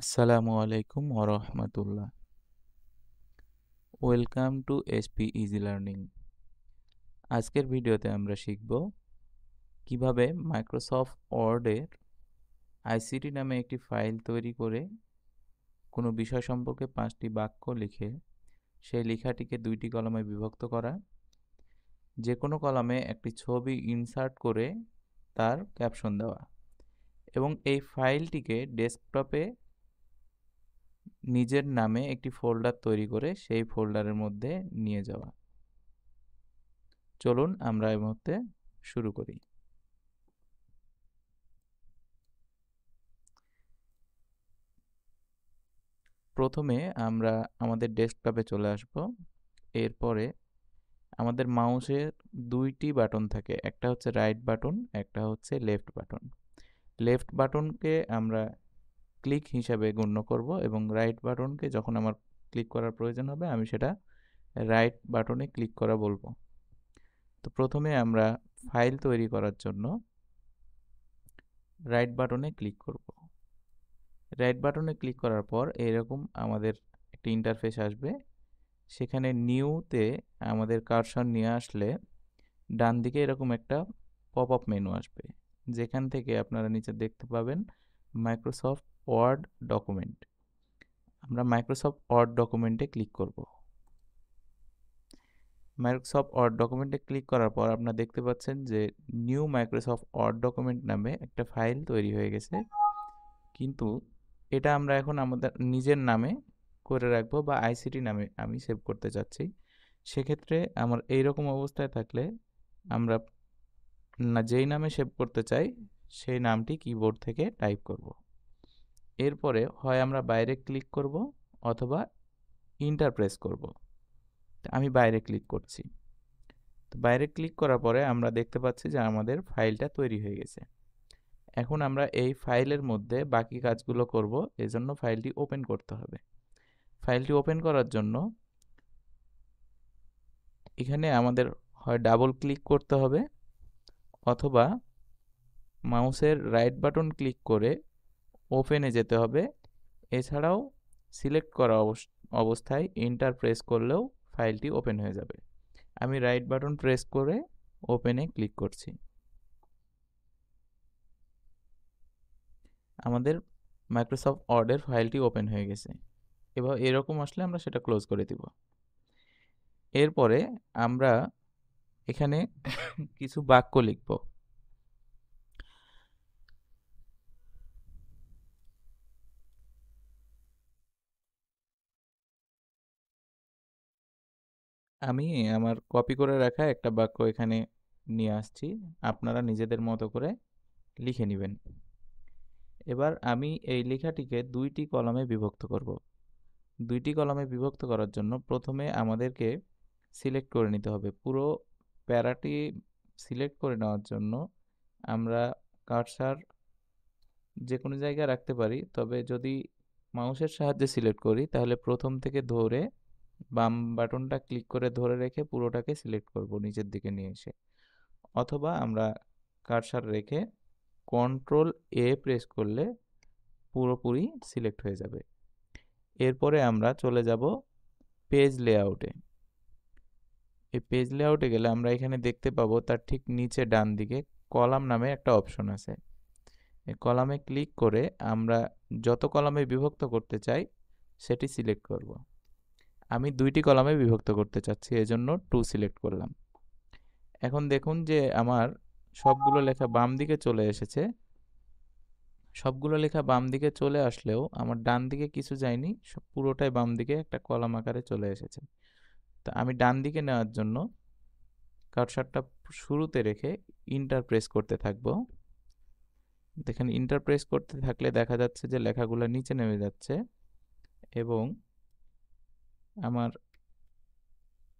আসসালামু আলাইকুম ওরহমতুল্লাহ। Welcome to SP easy learning. আজকের ভিডিওতে আমরা শিখব কিভাবে মাইক্রোসফট ওয়ার্ডের আইসিটি নামে একটি ফাইল তৈরি করে কোনো বিষয় সম্পর্কে 5টি বাক্য লিখে সেই লেখাটিকে 2টি কলামে বিভক্ত করা, যে কোনো কলামে একটি ছবি ইনসার্ট করে তার ক্যাপশন দেওয়া এবং এই ফাইলটিকে ডেস্কটপে নিজের নামে একটি ফোল্ডার তৈরি করে সেই ফোল্ডারের মধ্যে নিয়ে যাওয়া। চলুন আমরা এই মুহূর্তে শুরু করি। প্রথমে আমরা আমাদের ডেস্কটপে চলে আসব। এরপরে আমাদের মাউসের 2টি বাটন থাকে, একটা হচ্ছে রাইট বাটন, একটা হচ্ছে লেফট বাটন। লেফট বাটনকে আমরা ক্লিক হিসাবে গণ্য করব এবং রাইট বাটনকে যখন আমার ক্লিক করার প্রয়োজন হবে আমি সেটা রাইট বাটনে ক্লিক করা বলবো। তো প্রথমে আমরা ফাইল তৈরি করার জন্য রাইট বাটনে ক্লিক করব। রাইট বাটনে ক্লিক করার পর এরকম আমাদের একটা ইন্টারফেস আসবে। সেখানে নিউতে আমাদের কার্সর নিয়ে আসলে ডান দিকে এরকম একটা পপ আপ মেনু আসবে, যেখান থেকে আপনারা নিচে দেখতে পাবেন মাইক্রোসফট ওয়ার্ড ডকুমেন্ট। আমরা মাইক্রোসফট ওয়ার্ড ডকুমেন্টে ক্লিক করব। মাইক্রোসফট ওয়ার্ড ডকুমেন্টে ক্লিক করার পর আপনারা দেখতে পাচ্ছেন যে নিউ মাইক্রোসফট ওয়ার্ড ডকুমেন্ট নামে একটা ফাইল তৈরি হয়ে গেছে, কিন্তু এটা আমরা এখন আমাদের নিজের নামে করে রাখবো বা আইসিটি নামে আমি সেভ করতে চাচ্ছি। সেক্ষেত্রে আমার এইরকম অবস্থায় থাকলে আমরা যেই নামে সেভ করতে চাই সেই নামটি কিবোর্ড থেকে টাইপ করব। এরপরে হয় আমরা বাইরে ক্লিক করব অথবা ইন্টার প্রেস করব। আমি বাইরে ক্লিক করছি। তো বাইরে ক্লিক করার পরে আমরা দেখতে পাচ্ছি যে আমাদের ফাইলটা তৈরি হয়ে গেছে। এখন আমরা এই ফাইলের মধ্যে বাকি কাজগুলো করব, এজন্য ফাইলটি ওপেন করতে হবে। ফাইলটি ওপেন করার জন্য এখানে আমাদের হয় ডাবল ক্লিক করতে হবে অথবা মাউসের রাইট বাটন ক্লিক করে ওপেনে যেতে হবে। এছাড়াও সিলেক্ট করা অবস্থায় এন্টার প্রেস করলেও ফাইলটি ওপেন হয়ে যাবে। আমি রাইট বাটন প্রেস করে ওপেনে ক্লিক করছি। আমাদের মাইক্রোসফট ওয়ার্ডের ফাইলটি ওপেন হয়ে গেছে। এবার এরকম আসলে আমরা সেটা ক্লোজ করে দিব। এরপরে আমরা এখানে কিছু বাক্য লিখব। আমি আমার কপি করে রাখা একটা বাক্য এখানে নিয়ে আসছি, আপনারা নিজেদের মতো করে লিখে নেবেন। এবার আমি এই লেখাটিকে 2টি কলামে বিভক্ত করব। 2টি কলামে বিভক্ত করার জন্য প্রথমে আমাদেরকে সিলেক্ট করে নিতে হবে। পুরো প্যারাটি সিলেক্ট করে নেওয়ার জন্য আমরা কার্সার যে কোনো জায়গায় রাখতে পারি, তবে যদি মাউসের সাহায্যে সিলেক্ট করি তাহলে প্রথম থেকে ধরে বাম বাটনটা ক্লিক করে ধরে রেখে পুরোটাকে সিলেক্ট করব নিচের দিকে নিয়ে এসে, অথবা আমরা কার্সার রেখে কন্ট্রোল এ প্রেস করলে পুরোপুরি সিলেক্ট হয়ে যাবে। এরপরে আমরা চলে যাব পেজ লেআউটে। এই পেজ লেআউটে গেলে আমরা এখানে দেখতে পাবো তার ঠিক নিচে ডান দিকে কলাম নামে একটা অপশন আছে। এই কলামে ক্লিক করে আমরা যত কলামে বিভক্ত করতে চাই সেটি সিলেক্ট করব। আমি 2টি কলামে বিভক্ত করতে চাচ্ছি, এজন্য 2 সিলেক্ট করলাম। এখন দেখুন যে আমার সবগুলো লেখা বাম দিকে চলে এসেছে। সবগুলো লেখা বাম দিকে চলে আসলেও আমার ডান দিকে কিছু যায়নি, সব পুরোটাই বাম দিকে একটা কলাম আকারে চলে এসেছে। তা আমি ডান দিকে নেওয়ার জন্য কার্সারটা শুরুতে রেখে ইন্টার প্রেস করতে থাকবো। দেখেন ইন্টার প্রেস করতে থাকলে দেখা যাচ্ছে যে লেখাগুলো নিচে নেমে যাচ্ছে এবং আমার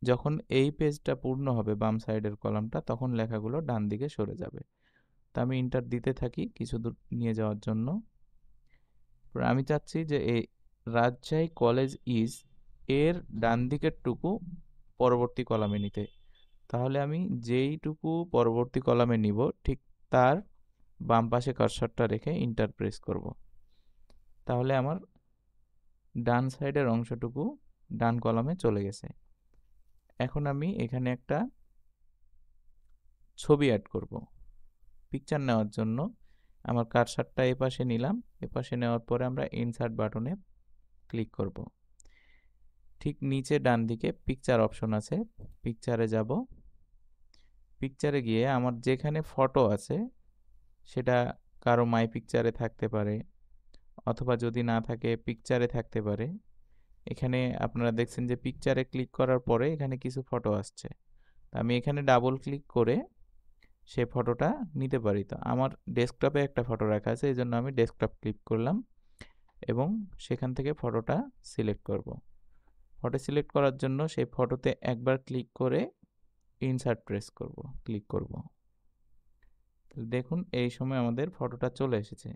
যখন এই পেজটা পূর্ণ হবে বাম সাইডের কলামটা তখন লেখাগুলো ডান দিকে সরে যাবে। তা আমি ইন্টার দিতে থাকি কিছু দূর নিয়ে যাওয়ার জন্য। আমি চাচ্ছি যে এই রাজশাহী কলেজ ইজ এর ডান দিকের টুকু পরবর্তী কলামে নিতে। তাহলে আমি যেইটুকু পরবর্তী কলামে নিব ঠিক তার বাম পাশে কার্সরটা রেখে ইন্টার প্রেস করব। তাহলে আমার ডান সাইডের অংশটুকু ডান কলামে চলে গেছে। এখন আমি এখানে একটা ছবি অ্যাড করব। পিকচার নেওয়ার জন্য আমার কার্সারটা এপাশে নিলাম, এপাশে নেওয়ার পরে আমরা ইনসার্ট বাটনে ক্লিক করব। ঠিক নিচে ডান দিকে পিকচার অপশন আছে, পিকচারে যাব। পিকচারে গিয়ে আমার যেখানে ফটো আছে সেটা কারো মাই পিকচারে থাকতে পারে, অথবা যদি না থাকে পিকচারে থাকতে পারে। এখানে আপনারা দেখছেন যে পিকচারে ক্লিক করার পরে এখানে কিছু ফটো আসছে। আমি এখানে ডাবল ক্লিক করে সেই ফটোটা নিতে পারি। তো আমার ডেস্কটপে একটা ফটো রাখা আছে, এই জন্য আমি ডেস্কটপ ক্লিক করলাম এবং সেখান থেকে ফটোটা সিলেক্ট করব। ফটো সিলেক্ট করার জন্য সেই ফটোতে একবার ক্লিক করে ইনসার্ট প্রেস করব, ক্লিক করব। দেখুন এই সময় আমাদের ফটোটা চলে এসেছে,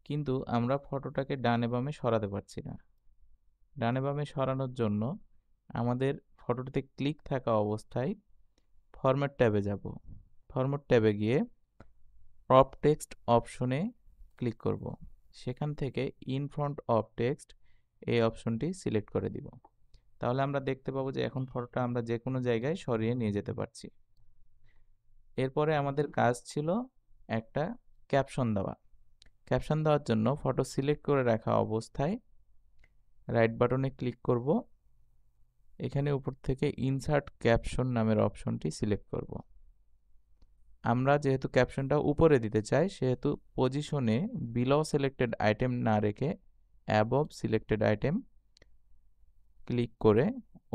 কিন্তু আমরা ফটোটাকে ডানে বামে সরাতে পারছি না। ডানে বামে সরানোর জন্য আমাদের ফটোটিতে ক্লিক থাকা অবস্থায় ফরম্যাট ট্যাবে যাব। ফরম্যাট ট্যাবে গিয়ে ক্রপ টেক্সট অপশনে ক্লিক করব। সেখান থেকে ইন ফ্রন্ট অফ টেক্সট এই অপশনটি সিলেক্ট করে দিব। তাহলে আমরা দেখতে পাবো যে এখন ফটোটা আমরা যে কোনো জায়গায় সরিয়ে নিয়ে যেতে পারছি। এরপরে আমাদের কাজ ছিল একটা ক্যাপশন দেওয়া। ক্যাপশন দেওয়ার জন্য ফটো সিলেক্ট করে রাখা অবস্থায় রাইট বাটনে ক্লিক করব। এখানে উপর থেকে ইনসার্ট ক্যাপশন নামের অপশনটি সিলেক্ট করব। আমরা যেহেতু ক্যাপশনটা উপরে দিতে চাই, সেহেতু পজিশনে বিলো সিলেক্টেড আইটেম না রেখে অ্যাবভ সিলেক্টেড আইটেম ক্লিক করে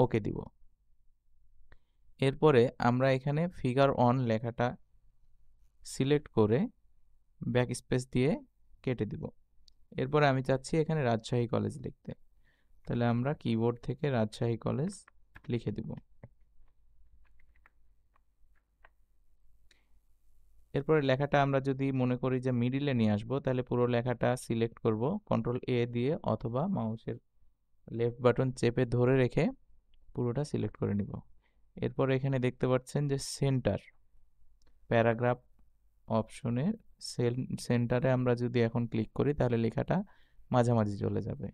ওকে দিব। এরপরে আমরা এখানে ফিগার অন লেখাটা সিলেক্ট করে ব্যাক স্পেস দিয়ে কেটে দিব। এরপরে আমি চাচ্ছি এখানে রাজশাহী কলেজ লিখতে, তাহলে আমরা কিবোর্ড থেকে রাজশাহী কলেজ লিখে দিব। এরপরে লেখাটা আমরা যদি মনে করি যে মিডিলে নিয়ে আসবো, তাহলে পুরো লেখাটা সিলেক্ট করব কন্ট্রোল এ দিয়ে, অথবা মাউসের লেফট বাটন চেপে ধরে রেখে পুরোটা সিলেক্ট করে নিব। এরপর এখানে দেখতে পাচ্ছেন যে সেন্টার প্যারাগ্রাফ অপশনের সেন্টারে আমরা যদি এখন ক্লিক করি তাহলে লেখাটা মাঝামাঝি চলে যাবে।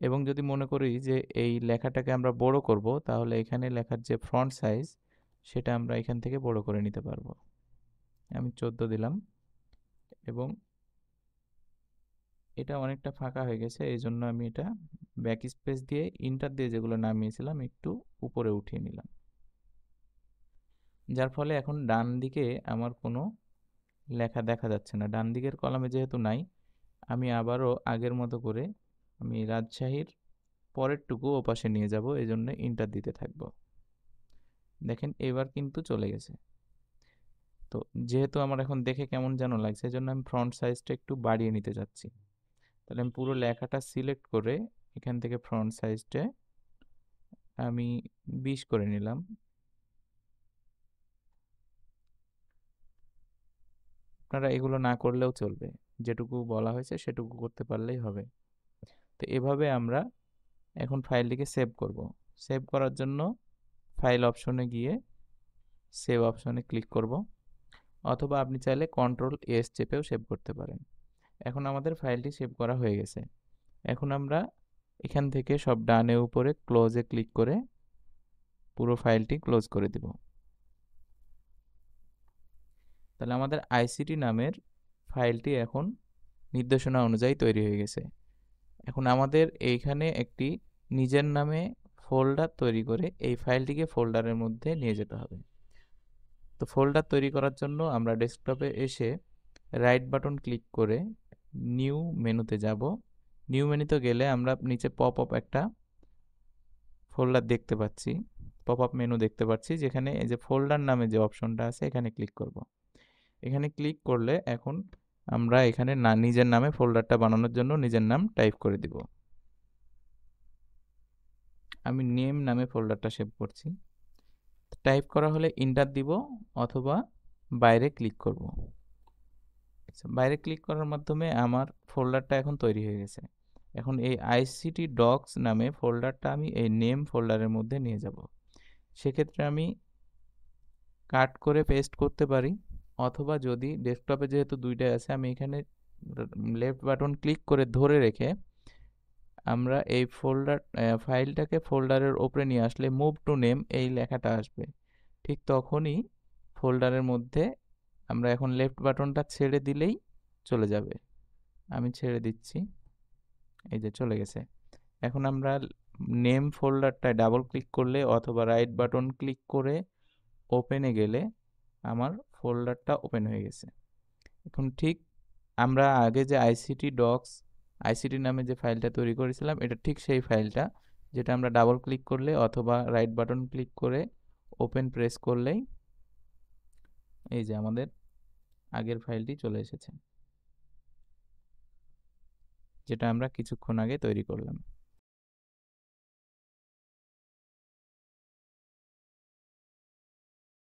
এবং যদি মনে করি যে এই লেখাটাকে আমরা বড় করব, তাহলে এখানে লেখার যে ফন্ট সাইজ সেটা আমরা এখান থেকে বড় করে নিতে পারবো। আমি 14 দিলাম এবং এটা অনেকটা ফাঁকা হয়ে গেছে, এই জন্য আমি এটা ব্যাক স্পেস দিয়ে ইন্টার দিয়ে যেগুলো নামিয়েছিলাম একটু উপরে উঠিয়ে নিলাম, যার ফলে এখন ডান দিকে আমার কোনো লেখা দেখা যাচ্ছে না। ডান দিকের কলামে যেহেতু নাই, আমি আবারও আগের মতো করে আমি রাজশাহীর পরেরটুকু ওপাশে নিয়ে যাব, এই জন্য ইন্টার দিতে থাকবো। দেখেন এবার কিন্তু চলে গেছে। তো যেহেতু আমার এখন দেখে কেমন যেন লাগছে, এই জন্য আমি ফ্রন্ট সাইজটা একটু বাড়িয়ে নিতে চাচ্ছি। তাহলে আমি পুরো লেখাটা সিলেক্ট করে এখান থেকে ফ্রন্ট সাইজটা আমি 20 করে নিলাম। আপনারা এগুলো না করলেও চলবে, যেটুকু বলা হয়েছে সেটুকু করতে পারলেই হবে। তো এভাবে আমরা এখন ফাইলটিকে সেভ করব। সেভ করার জন্য ফাইল অপশনে গিয়ে সেভ অপশনে ক্লিক করব, অথবা আপনি চাইলে কন্ট্রোল এস চেপেও সেভ করতে পারেন। এখন আমাদের ফাইলটি সেভ করা হয়ে গেছে। এখন আমরা এখান থেকে সব ডানে উপরে ক্লোজে ক্লিক করে পুরো ফাইলটি ক্লোজ করে দিব। তাহলে আমাদের আইসিটি নামের ফাইলটি এখন নির্দেশনা অনুযায়ী তৈরি হয়ে গেছে। এখন আমাদের এইখানে একটি নিজের নামে ফোল্ডার তৈরি করে এই ফাইলটিকে ফোল্ডারের মধ্যে নিয়ে যেতে হবে। তো ফোল্ডার তৈরি করার জন্য আমরা ডেস্কটপে এসে রাইট বাটন ক্লিক করে নিউ মেনুতে যাব। নিউ মেনুতে গেলে আমরা নিচে পপ আপ একটা ফোল্ডার দেখতে পাচ্ছি, পপ আপ মেনু দেখতে পাচ্ছি, যেখানে এই যে ফোল্ডার নামে যে অপশনটা আছে এখানে ক্লিক করব। এখানে ক্লিক করলে এখন আমরা এখানে নিজের নামে ফোল্ডারটা বানানোর জন্য নিজের নাম টাইপ করে দিব। আমি নেম নামে ফোল্ডারটা সেভ করছি। টাইপ করা হলে ইন্টার দিব অথবা বাইরে ক্লিক করব। বাইরে ক্লিক করার মাধ্যমে আমার ফোল্ডারটা এখন তৈরি হয়ে গেছে। এখন এই আইসিটি ডক্স নামে ফোল্ডারটা আমি এই নেম ফোল্ডারের মধ্যে নিয়ে যাব। সেক্ষেত্রে আমি কাট করে পেস্ট করতে পারি, অথবা যদি ডেস্কটপে যেহেতু দুইটাই আছে, আমি এখানে লেফট বাটন ক্লিক করে ধরে রেখে আমরা এই ফাইলটাকে ফোল্ডারের ওপরে নিয়ে আসলে মুভ টু নেম এই লেখাটা আসবে। ঠিক তখনই ফোল্ডারের মধ্যে আমরা এখন লেফট বাটনটা ছেড়ে দিলেই চলে যাবে। আমি ছেড়ে দিচ্ছি, এই যে চলে গেছে। এখন আমরা নেম ফোল্ডারটায় ডাবল ক্লিক করলে অথবা রাইট বাটন ক্লিক করে ওপেনে গেলে আমার ফোল্ডারটা ওপেন হয়ে গেছে। এখন ঠিক আমরা আগে যে আইসিটি নামে যে ফাইলটা তৈরি করেছিলাম, এটা ঠিক সেই ফাইলটা, যেটা আমরা ডাবল ক্লিক করলে অথবা রাইট বাটন ক্লিক করে ওপেন প্রেস করলেই এই যে আমাদের আগের ফাইলটি চলে এসেছে, যেটা আমরা কিছুক্ষণ আগে তৈরি করলাম।